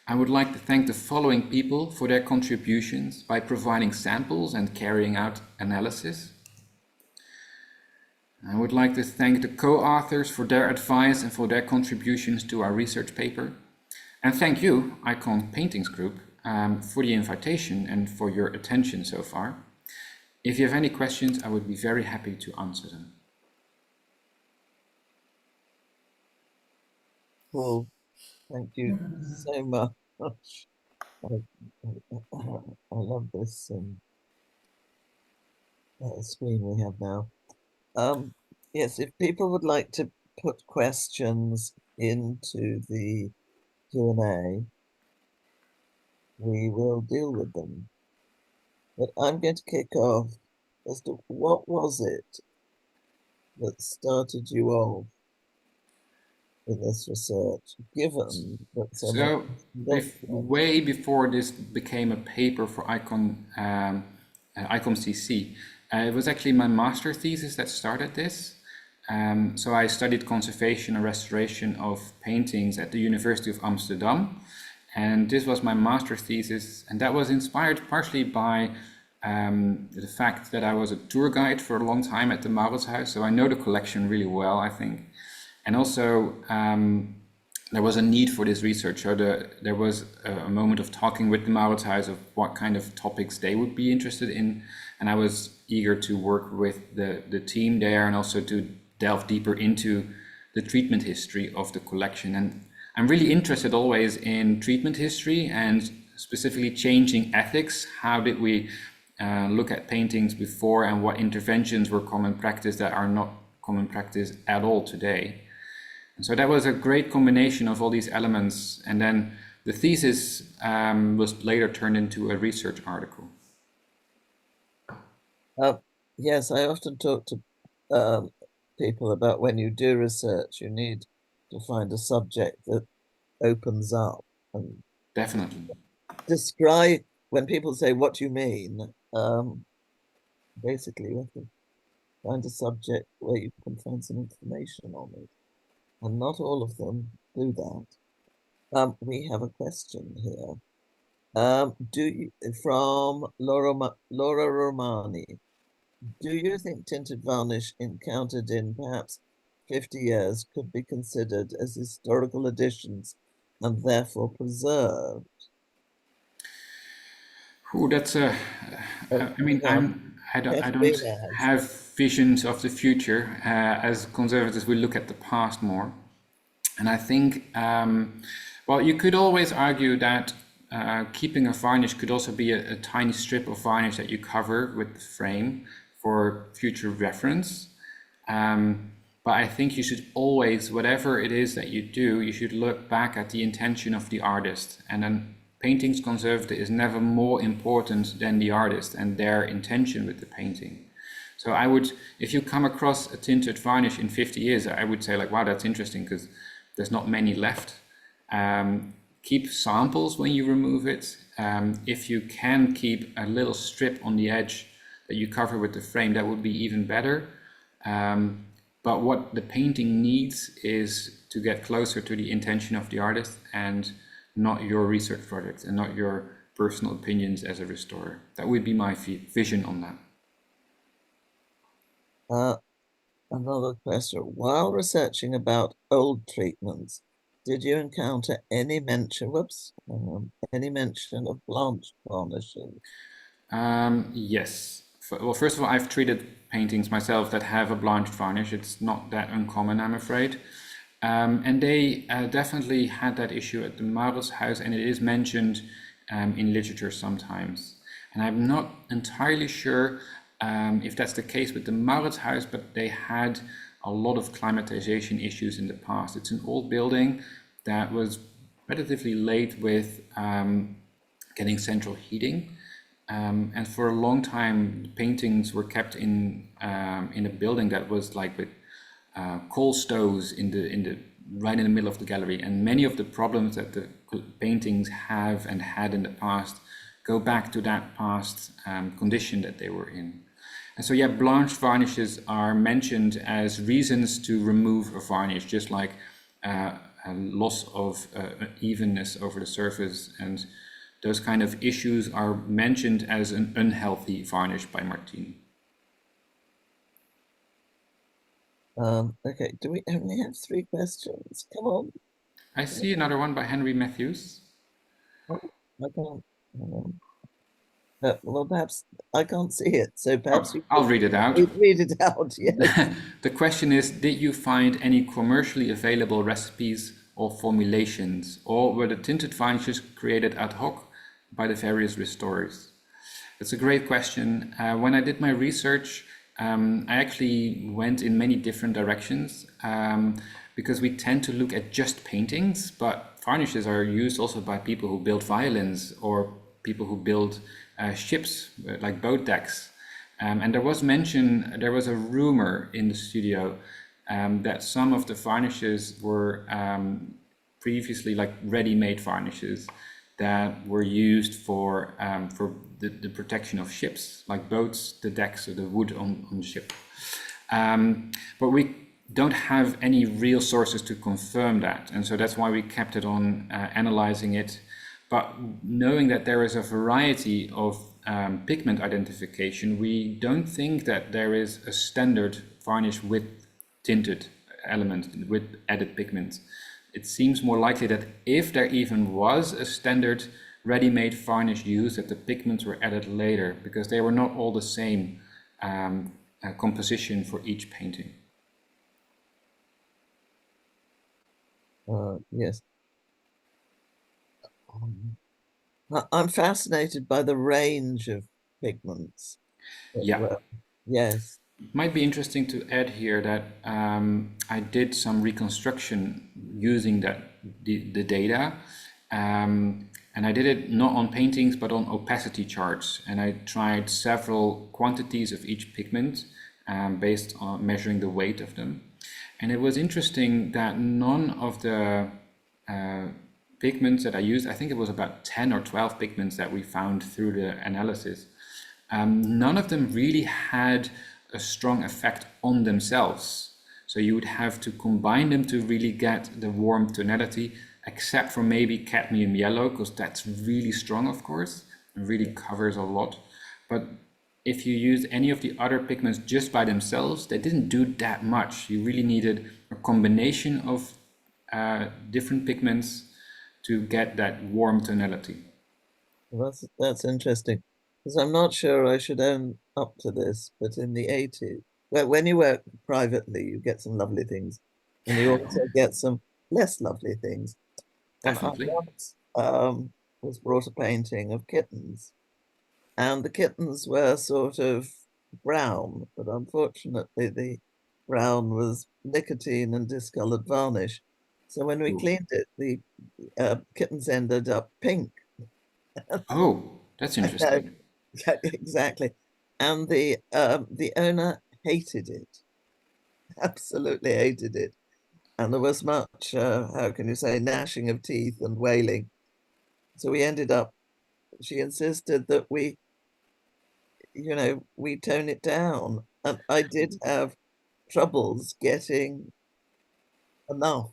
I would like to thank the following people for their contributions by providing samples and carrying out analysis. I would like to thank the co-authors for their advice and for their contributions to our research paper. And thank you, Icon Paintings Group, for the invitation and for your attention so far. If you have any questions, I would be very happy to answer them. Well, thank you so much. I love this screen we have now. Yes, if people would like to put questions into the Q&A, we will deal with them. But I'm going to kick off as to what was it that started you off in this research, given that So, way before this became a paper for Icon ICOM-CC. It was actually my master thesis that started this. So I studied conservation and restoration of paintings at the University of Amsterdam. And this was my master thesis, and that was inspired partially by the fact that I was a tour guide for a long time at the Mauritshuis, so I know the collection really well, I think. And also, there was a need for this research. So there was a moment of talking with the Mauritshuis of what kind of topics they would be interested in, and I was eager to work with the team there and also to delve deeper into the treatment history of the collection. And I'm really interested always in treatment history and specifically changing ethics. How did we look at paintings before, and what interventions were common practice that are not common practice at all today? And so that was a great combination of all these elements. And then the thesis was later turned into a research article. Yes, I often talk to people about when you do research, you need to find a subject that opens up and Definitely. describe. When people say, "What do you mean?" Basically, you have to find a subject where you can find some information on it, and not all of them do that. We have a question here. Do you, from Laura Romani? Do you think tinted varnish encountered in perhaps 50 years could be considered as historical additions and therefore preserved? Oh, that's a. I mean, Yeah, I don't Katerina has. have visions of the future. As conservatives, we look at the past more, and I think, well, you could always argue that keeping a varnish could also be a tiny strip of varnish that you cover with the frame for future reference. But I think you should always, whatever it is that you do, you should look back at the intention of the artist. And then paintings conserved is never more important than the artist and their intention with the painting. So I would, if you come across a tinted varnish in 50 years, I would say like, wow, that's interesting because there's not many left. Keep samples when you remove it. If you can keep a little strip on the edge that you cover with the frame, that would be even better. But what the painting needs is to get closer to the intention of the artist and not your research project and not your personal opinions as a restorer. That would be my vision on that. Uh, Another question. While researching about old treatments, did you encounter any mention, any mention of blanched varnishes? Yes. Well, first of all, I've treated paintings myself that have a blanched varnish. It's not that uncommon, I'm afraid. And they definitely had that issue at the Mauritshuis, and it is mentioned in literature sometimes. And I'm not entirely sure if that's the case with the Mauritshuis, but they had a lot of climatization issues in the past. It's an old building that was relatively late with getting central heating. And for a long time, paintings were kept in a building that was like with coal stoves in the right in the middle of the gallery. And many of the problems that the paintings have and had in the past go back to that past condition that they were in. And so, yeah, blanched varnishes are mentioned as reasons to remove a varnish, just like a loss of evenness over the surface, and those kind of issues are mentioned as an unhealthy varnish by Martin. Okay, do we only have three questions? Come on. I see another one by Henry Matthews. Oh, I can't. Well, perhaps I can't see it, so perhaps Oh, you I'll could read it out. read it out. Yes. The question is, did you find any commercially available recipes or formulations, or were the tinted varnishes created ad hoc by the various restorers? It's a great question. When I did my research, I actually went in many different directions because we tend to look at just paintings, but varnishes are used also by people who build violins or people who build ships, like boat decks. And there was a rumor in the studio that some of the varnishes were previously like ready-made varnishes that were used for the protection of ships, like boats, the decks, or the wood on the ship. But we don't have any real sources to confirm that, and so that's why we kept it on analyzing it. But knowing that there is a variety of pigment identification, we don't think that there is a standard varnish with tinted element, with added pigment. It seems more likely that if there even was a standard ready-made varnish used, that the pigments were added later, because they were not all the same composition for each painting. Yes. I'm fascinated by the range of pigments that Yeah. were, yes. Might be interesting to add here that I did some reconstruction using the data, and I did it not on paintings but on opacity charts, and I tried several quantities of each pigment based on measuring the weight of them. And it was interesting that none of the pigments that I used, I think it was about 10 or 12 pigments that we found through the analysis, none of them really had a strong effect on themselves. So you would have to combine them to really get the warm tonality, except for maybe cadmium yellow, because that's really strong, of course, and really covers a lot. But if you use any of the other pigments just by themselves, they didn't do that much. You really needed a combination of different pigments to get that warm tonality. Well, that's interesting, because I'm not sure I should own up to this, but in the 80s, well, when you work privately, you get some lovely things, and you also get some less lovely things. And I Definitely. once was brought a painting of kittens, and the kittens were sort of brown, but unfortunately the brown was nicotine and discolored varnish. So when we Ooh. cleaned it, the kittens ended up pink. Oh, that's I know, interesting. yeah, exactly. And the owner hated it, absolutely hated it. And there was much, how can you say, gnashing of teeth and wailing. So we ended up, she insisted that we tone it down. And I did have troubles getting enough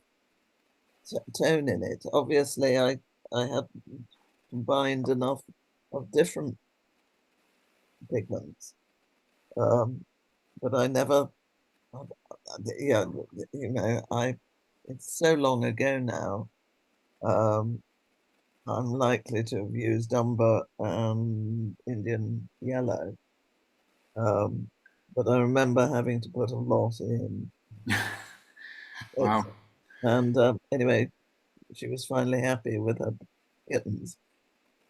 tone in it. Obviously, I had combined enough of different pigments, um, but I never, yeah, it's so long ago now. Um, I'm likely to have used umber and Indian yellow, um, but I remember having to put a lot in. It's, Wow. and anyway, she was finally happy with her kittens.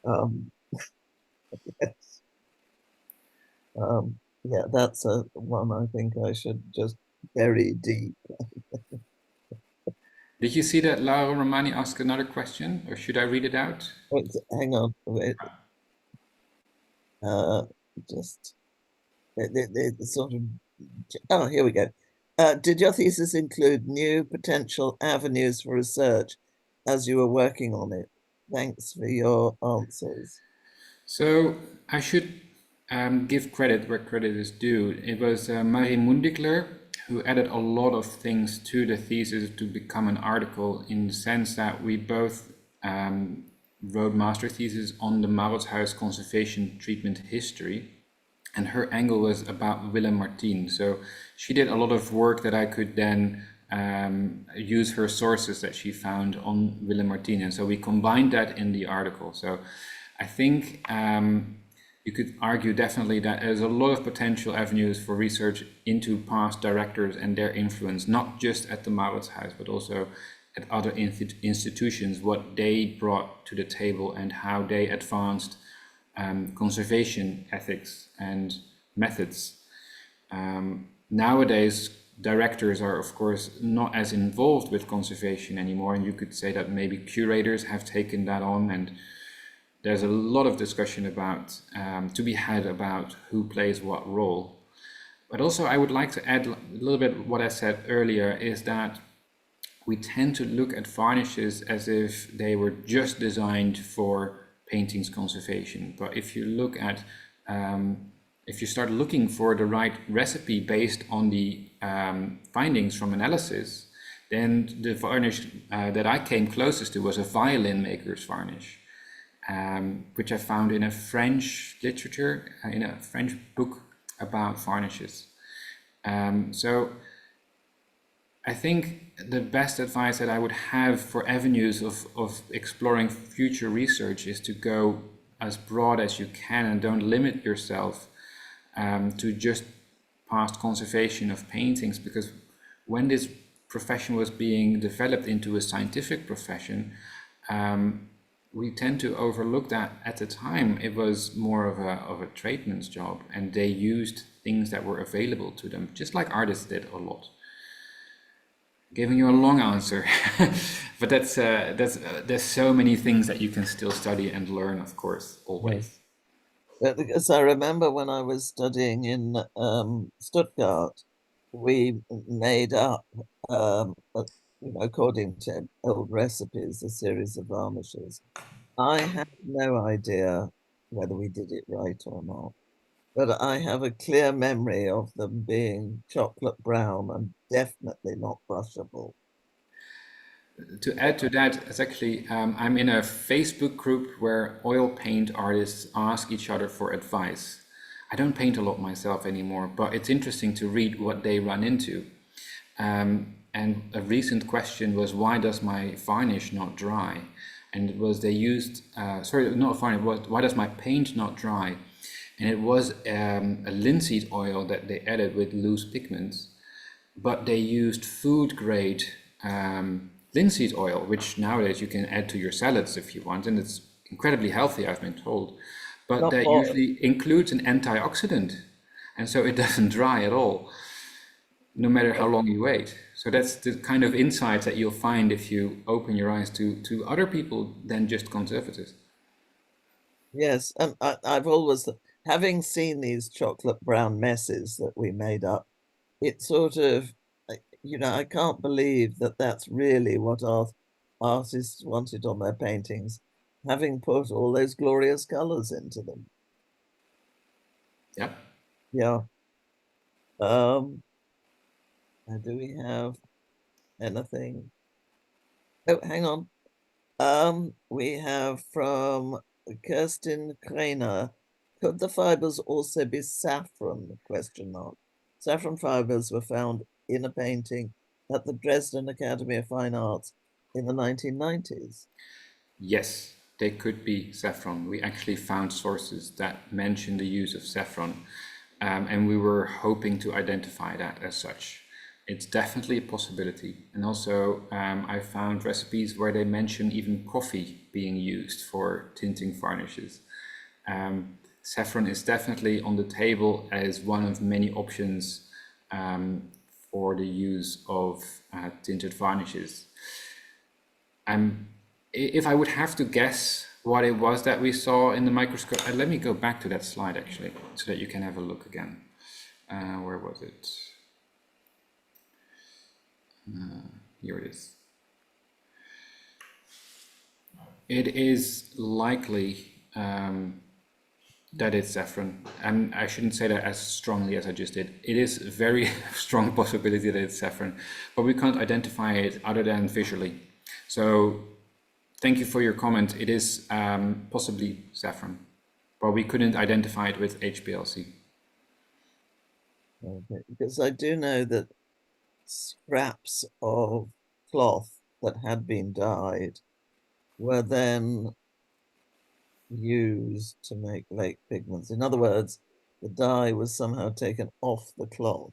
Um, yes, yeah, that's a one I think I should just bury deep. Did you see that Laura Romani asked another question, or should I read it out? Wait, hang on, wait, uh, just the sort of. Oh, here we go. Did your thesis include new potential avenues for research as you were working on it? Thanks for your answers. So I should give credit where credit is due. It was Marie Mundikler who added a lot of things to the thesis to become an article, in the sense that we both wrote master theses on the Mauritshuis conservation treatment history, and her angle was about Willem Martin. So she did a lot of work that I could then use her sources that she found on Willem Martin, and so we combined that in the article. So I think you could argue definitely that there's a lot of potential avenues for research into past directors and their influence, not just at the Mauritshuis, but also at other institutions, what they brought to the table and how they advanced conservation ethics and methods. Nowadays, directors are, of course, not as involved with conservation anymore, and you could say that maybe curators have taken that on, and there's a lot of discussion about to be had about who plays what role. But also, I would like to add a little bit what I said earlier, is that we tend to look at varnishes as if they were just designed for paintings conservation. But if you look at, if you start looking for the right recipe based on the findings from analysis, then the varnish that I came closest to was a violin maker's varnish, which I found in a French literature, in a French book about varnishes. So I think the best advice that I would have for avenues of exploring future research is to go as broad as you can and don't limit yourself to just past conservation of paintings, because when this profession was being developed into a scientific profession, we tend to overlook that at the time it was more of a tradesman's job, and they used things that were available to them, just like artists did a lot. Giving you a long answer, but that's there's so many things that you can still study and learn, of course, always. Because I remember when I was studying in Stuttgart, we made up, according to old recipes, a series of varnishes. I have no idea whether we did it right or not, but I have a clear memory of them being chocolate brown and definitely not brushable. To add to that, it's actually I'm in a Facebook group where oil paint artists ask each other for advice. I don't paint a lot myself anymore, but it's interesting to read what they run into. And a recent question was, why does my varnish not dry? And it was they used, sorry, not varnish, why does my paint not dry? And it was a linseed oil that they added with loose pigments, but they used food grade linseed oil, which nowadays you can add to your salads if you want, and it's incredibly healthy, I've been told. But Not that oil. usually includes an antioxidant, and so it doesn't dry at all, no matter how long you wait. So that's the kind of insights that you'll find if you open your eyes to other people than just conservatives. Yes, and I've always, having seen these chocolate brown messes that we made up, it sort of, I can't believe that that's really what artists wanted on their paintings, having put all those glorious colors into them. Yeah. Yeah. Do we have anything? Oh, hang on. We have from Kirsten Krainer. Could the fibers also be saffron? Question mark. Saffron fibers were found in a painting at the Dresden Academy of Fine Arts in the 1990s. Yes, they could be saffron. We actually found sources that mention the use of saffron, and we were hoping to identify that as such. It's definitely a possibility. And also, I found recipes where they mention even coffee being used for tinting varnishes. Saffron is definitely on the table as one of many options for the use of tinted varnishes. If I would have to guess what it was that we saw in the microscope, let me go back to that slide actually, so that you can have a look again. Where was it? Here it is. It is likely that it's saffron, and I shouldn't say that as strongly as I just did. It is a very strong possibility that it's saffron, but we can't identify it other than visually. So thank you for your comment. It is possibly saffron, but we couldn't identify it with HPLC. Okay, because I do know that scraps of cloth that had been dyed were then used to make lake pigments. In other words, the dye was somehow taken off the cloth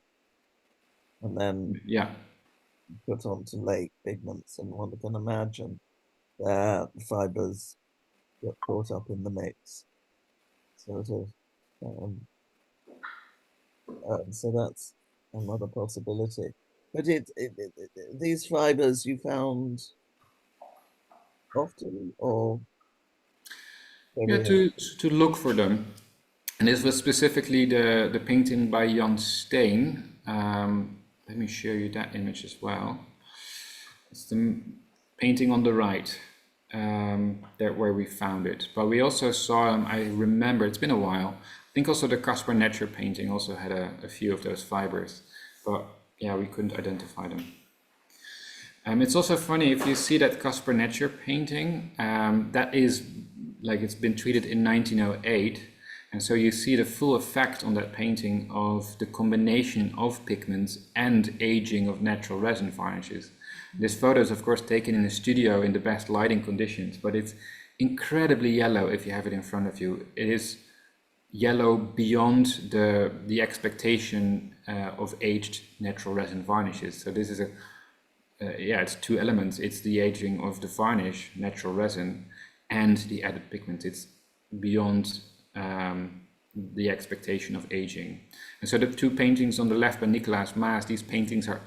and then Yeah, put onto lake pigments, and one can imagine that fibers get caught up in the mix. Sort of. Um, so that's another possibility. But these fibers you found often or yeah. very To look for them, and this was specifically the painting by Jan Steen. Let me show you that image as well. It's the painting on the right, there where we found it. But we also saw, I remember, it's been a while. I think also the Caspar Netzer painting also had a few of those fibers, but yeah, we couldn't identify them. It's also funny if you see that Caspar Netzer painting, that is like it's been treated in 1908. And so you see the full effect on that painting of the combination of pigments and aging of natural resin varnishes. This photo is of course taken in a studio in the best lighting conditions, but it's incredibly yellow if you have it in front of you. It is yellow beyond the expectation of aged natural resin varnishes. So this is yeah, it's two elements. It's the aging of the varnish, natural resin, and the added pigment. It's beyond the expectation of aging. And so the two paintings on the left by Nicolaas Maas, these paintings are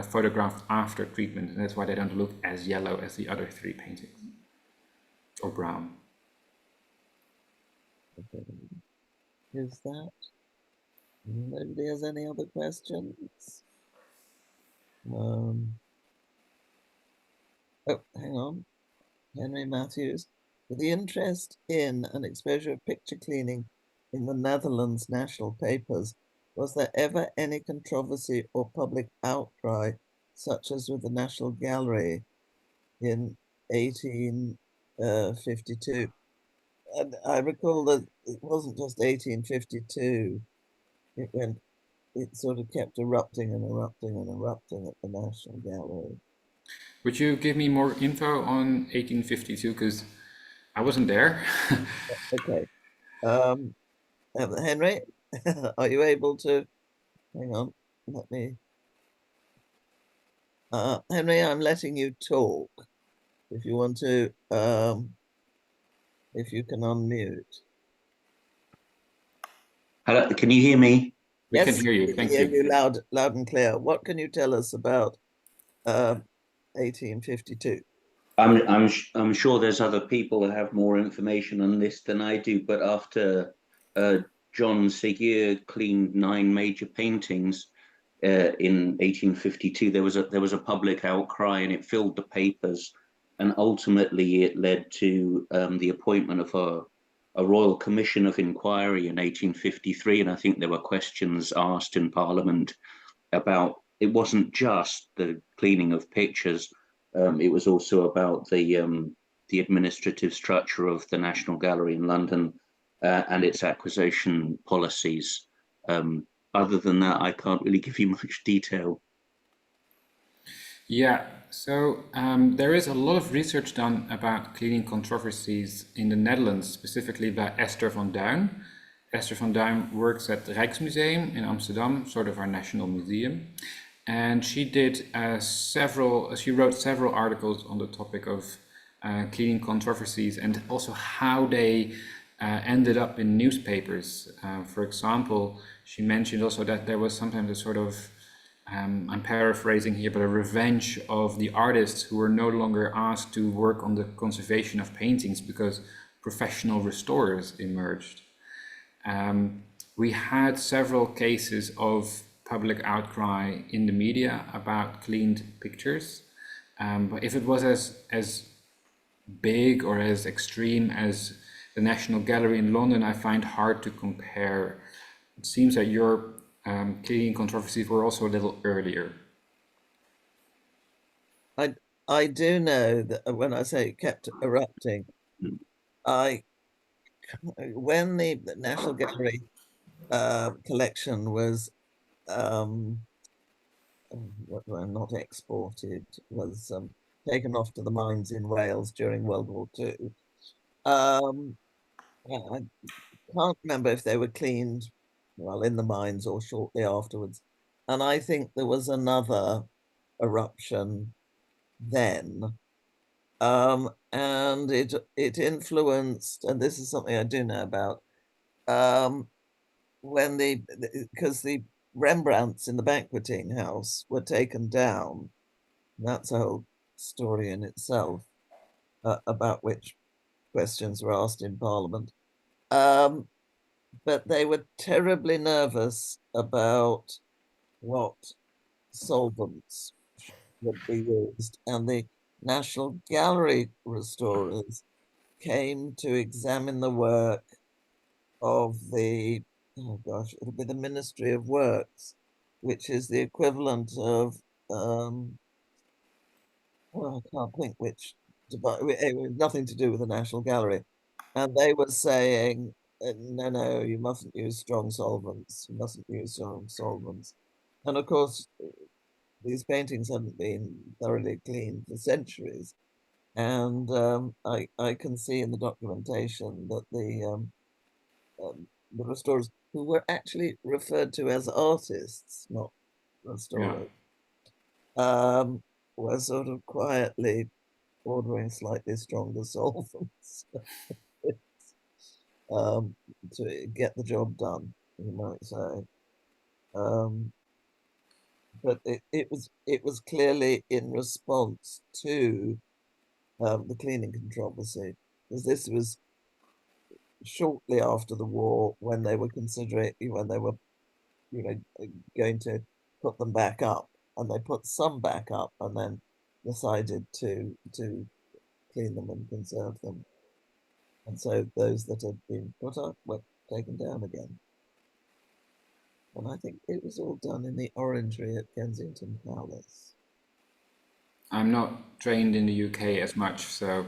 photographed after treatment, and that's why they don't look as yellow as the other three paintings, or brown. Okay. Is that? Nobody has any other questions? Um, oh, hang on. Henry Matthews. With the interest in and exposure of picture cleaning in the Netherlands national papers, was there ever any controversy or public outcry, such as with the National Gallery in 1852? And I recall that it wasn't just 1852. It went, it sort of kept erupting and erupting and erupting at the National Gallery. Would you give me more info on 1852? Because I wasn't there. Okay. Um, Henry, are you able to hang on? Let me. Henry, I'm letting you talk. If you want to, if you can unmute. Hello, can you hear me? We can Yes, hear you. we can Thank hear you. you loud and clear. What can you tell us about 1852? I'm sure there's other people that have more information on this than I do, but after uh, John Seguier cleaned 9 major paintings in 1852, there was a public outcry and it filled the papers, and ultimately it led to the appointment of a royal commission of inquiry in 1853, and I think there were questions asked in Parliament about it wasn't just the cleaning of pictures. It was also about the administrative structure of the National Gallery in London and its acquisition policies. Other than that, I can't really give you much detail. Yeah, so there is a lot of research done about cleaning controversies in the Netherlands, specifically by Esther van Duin. Esther van Duin works at the Rijksmuseum in Amsterdam, sort of our national museum. And she did she wrote several articles on the topic of cleaning controversies and also how they ended up in newspapers. For example, she mentioned also that there was sometimes a sort of I'm paraphrasing here, but a revenge of the artists who were no longer asked to work on the conservation of paintings because professional restorers emerged. We had several cases of public outcry in the media about cleaned pictures. But if it was as big or as extreme as the National Gallery in London, I find hard to compare. It seems that your cleaning controversies were also a little earlier. I I do know that when I say it kept erupting, I when the National Gallery collection was um, not exported, was taken off to the mines in Wales during World War II. I can't remember if they were cleaned well in the mines or shortly afterwards. And I think there was another eruption then. And it influenced, and this is something I do know about, um, when because the Rembrandts in the banqueting house were taken down. That's a whole story in itself, about which questions were asked in Parliament. Um, but they were terribly nervous about what solvents would be used, and the National Gallery restorers came to examine the work of the, oh gosh, it'll be the Ministry of Works, which is the equivalent of, well, I can't think which, it was nothing to do with the National Gallery. And they were saying, no, no, you mustn't use strong solvents, you mustn't use strong solvents. And of course, these paintings hadn't been thoroughly cleaned for centuries. And I can see in the documentation that the restorers, who were actually referred to as artists, not Yeah. restorers, were sort of quietly ordering slightly stronger solvents um, to get the job done, you might say. Um, but it was clearly in response to the cleaning controversy, because this was shortly after the war when they were considering, when they were, you know, going to put them back up, and they put some back up and then decided to clean them and conserve them. And so those that had been put up were taken down again. And I think it was all done in the orangery at Kensington Palace. I'm not trained in the UK as much, so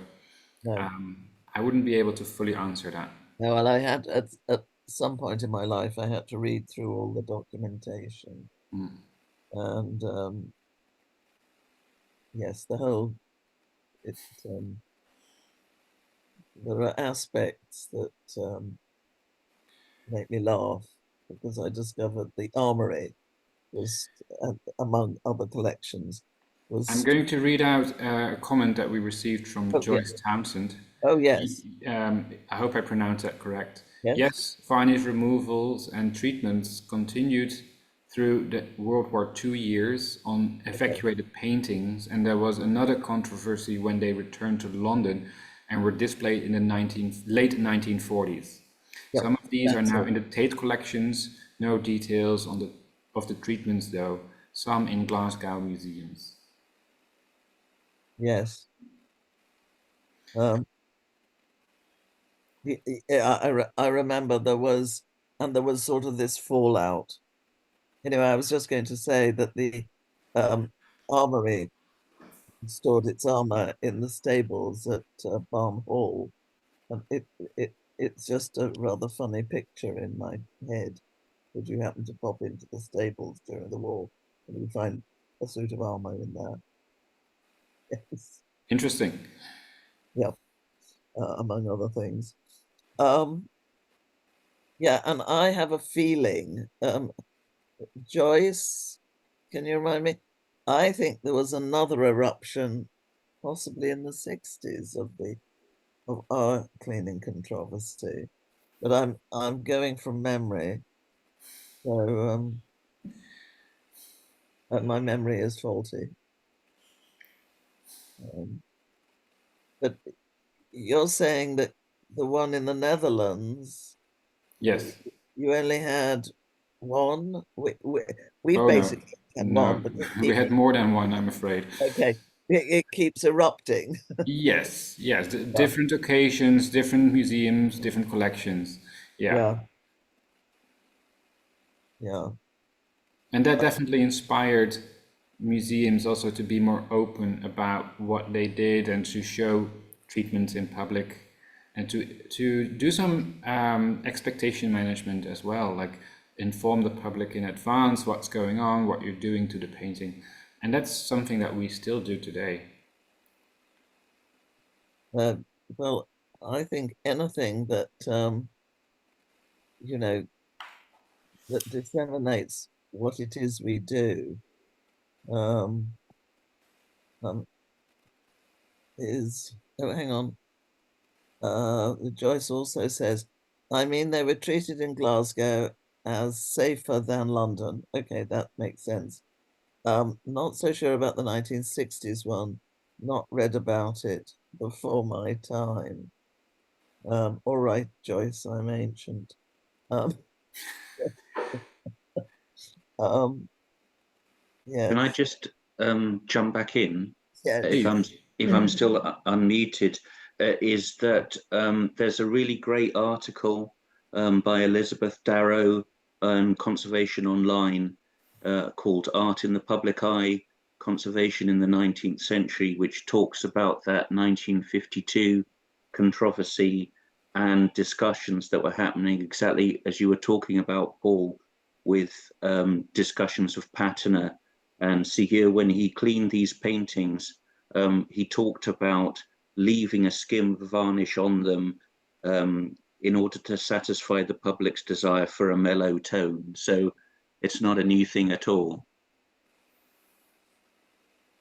No, I wouldn't be able to fully answer that. no, well, I had at some point in my life, I had to read through all the documentation. And yes, it, um, there are aspects that make me laugh, because I discovered the armory was, among other collections, I'm was, going to read out a comment that we received from oh, yeah, Joyce Townsend. oh, yes, I hope I pronounced that correct. yes, Yes, varnish removals and treatments continued through the World War II years on okay, evacuated paintings, and there was another controversy when they returned to London and were displayed in the late 1940s. yep, Some of these are that's now it, in the Tate collections. No details on of the treatments, though. Some in Glasgow museums. yes. Um, yeah, I remember there was sort of this fallout. Anyway, I was just going to say that the um, armory stored its armor in the stables at Barn Hall, and it's just a rather funny picture in my head. Would you happen to pop into the stables during the war, and you find a suit of armor in there? Yes, Interesting. yeah, among other things. Um, yeah, and I have a feeling, Joyce, can you remind me? I think there was another eruption, possibly in the 60s, of our cleaning controversy, but I'm going from memory, so my memory is faulty. Um, but you're saying that the one in the Netherlands, Yes. you only had one. We Oh no, basically had one, no. but We had more than one, I'm afraid. okay, it keeps erupting. Yes, yes. Yeah, Different occasions, different museums, different collections. Yeah. yeah, yeah. And that definitely inspired museums also to be more open about what they did and to show treatments in public and to do some expectation management as well, like inform the public in advance what's going on, what you're doing to the painting. And that's something that we still do today. Uh, well, I think anything that you know that disseminates what it is we do um, um is. Oh, hang on. Joyce also says, I mean, they were treated in Glasgow as safer than London. Okay, that makes sense. Not so sure about the 1960s one. Not read about it before my time. All right, Joyce, I'm ancient. Um, um, Can I yes, just jump back in Yeah, if I'm Please. still unmuted? Is that there's a really great article by Elizabeth Darrow on Conservation Online called "Art in the Public Eye: Conservation in the 19th Century," which talks about that 1952 controversy and discussions that were happening exactly as you were talking about, Paul, with discussions of patina. And Sigur, when he cleaned these paintings, he talked about leaving a skim of varnish on them in order to satisfy the public's desire for a mellow tone. So it's not a new thing at all.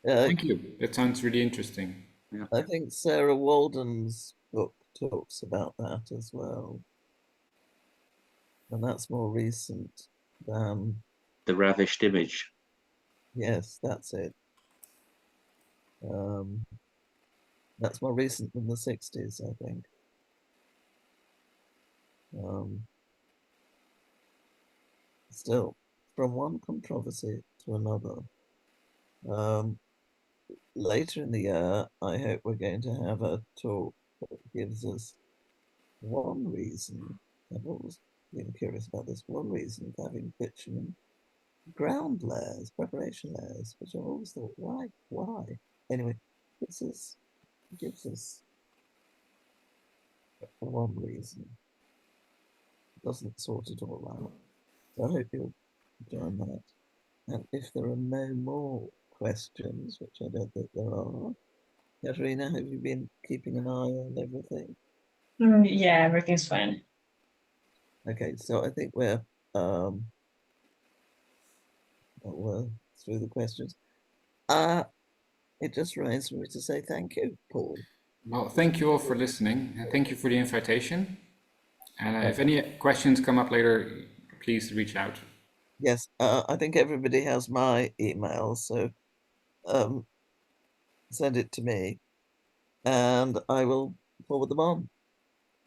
uh, Thank you. That sounds really interesting. Yeah. I think Sarah Walden's book talks about that as well, and that's more recent than, The ravished image. yes, that's it. Um, that's more recent than the 60s, I think. Um, Still, from one controversy to another. Um, Later in the year, I hope we're going to have a talk that gives us one reason. I've always been curious about this. One reason for having bitumen ground layers, preparation layers, which I've always thought, why, why? Anyway, gives us one reason. It doesn't sort it all out. So I hope you'll join that. And if there are no more questions, which I don't think there are, Katerina, have you been keeping an eye on everything? Yeah, everything's fine. Okay, so I think um we're through the questions. It just remains for me to say thank you, Paul. Well, thank you all for listening, and thank you for the invitation. And Uh, if any questions come up later, please reach out. yes, I think everybody has my email, so um, send it to me, and I will forward them on.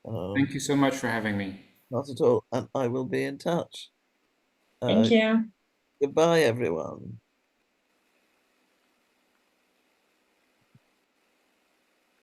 Thank Um, you so much for having me. Not at all, and I will be in touch. Thank Uh, you. Goodbye, everyone.